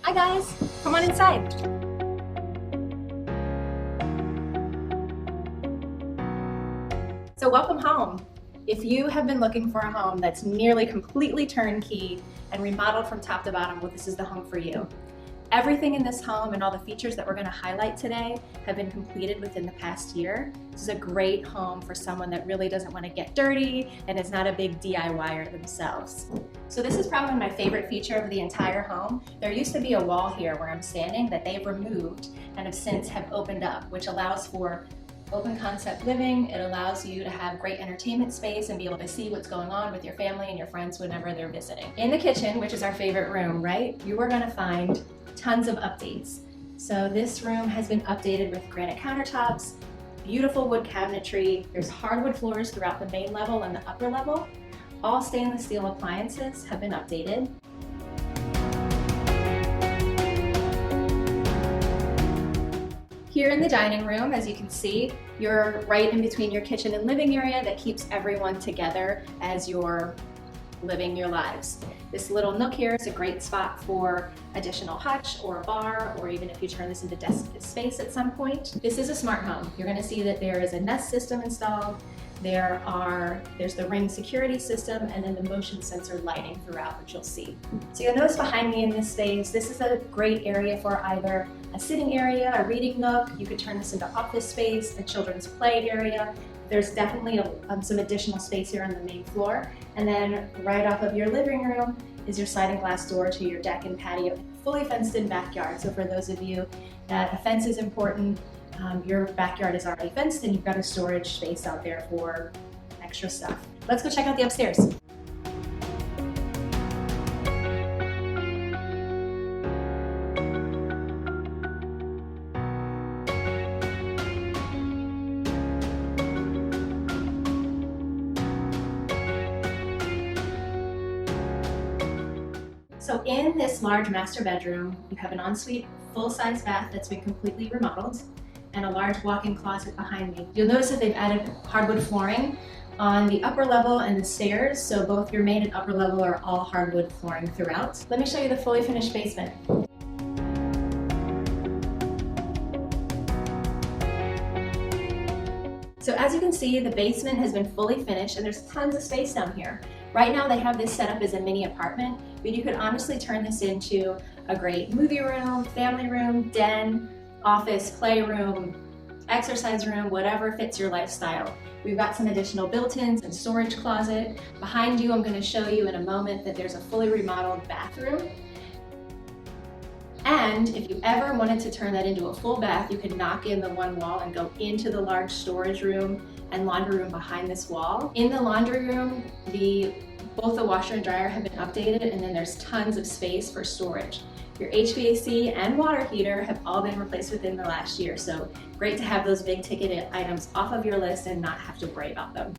Hi guys, come on inside. So welcome home. If you have been looking for a home that's nearly completely turnkey and remodeled from top to bottom, well, this is the home for you. Everything in this home and all the features that we're going to highlight today have been completed within the past year. This is a great home for someone that really doesn't want to get dirty and is not a big DIYer themselves. So this is probably my favorite feature of the entire home. There used to be a wall here where I'm standing that they've removed and have since opened up, which allows for open concept living. It allows you to have great entertainment space and be able to see what's going on with your family and your friends whenever they're visiting. In the kitchen, which is our favorite room, right, you are going to find tons of updates. So this room has been updated with granite countertops, beautiful wood cabinetry. There's hardwood floors throughout the main level and the upper level. All stainless steel appliances have been updated. Here in the dining room, as you can see, you're right in between your kitchen and living area that keeps everyone together as you're living your lives. This little nook here is a great spot for additional hutch or a bar, or even if you turn this into desk space at some point. This is a smart home. You're going to see that there is a Nest system installed. There's the Ring security system, and then the motion sensor lighting throughout, which you'll see. So you'll notice behind me in this space, this is a great area for either a sitting area, a reading nook. You could turn this into office space, a children's play area. There's definitely some additional space here on the main floor. And then right off of your living room is your sliding glass door to your deck and patio. Fully fenced in backyard. So for those of you that a fence is important, your backyard is already fenced and you've got a storage space out there for extra stuff. Let's go check out the upstairs. So in this large master bedroom, you have an ensuite full-size bath that's been completely remodeled and a large walk-in closet behind me. You'll notice that they've added hardwood flooring on the upper level and the stairs, so both your main and upper level are all hardwood flooring throughout. Let me show you the fully finished basement. So as you can see, the basement has been fully finished and there's tons of space down here. Right now they have this set up as a mini apartment, but you could honestly turn this into a great movie room, family room, den, office, playroom, exercise room, whatever fits your lifestyle. We've got some additional built-ins and storage closet. Behind you, I'm going to show you in a moment that there's a fully remodeled bathroom. And if you ever wanted to turn that into a full bath, you could knock in the one wall and go into the large storage room and laundry room behind this wall. In the laundry room, both the washer and dryer have been updated, and then there's tons of space for storage. Your HVAC and water heater have all been replaced within the last year, so great to have those big ticket items off of your list and not have to worry about them.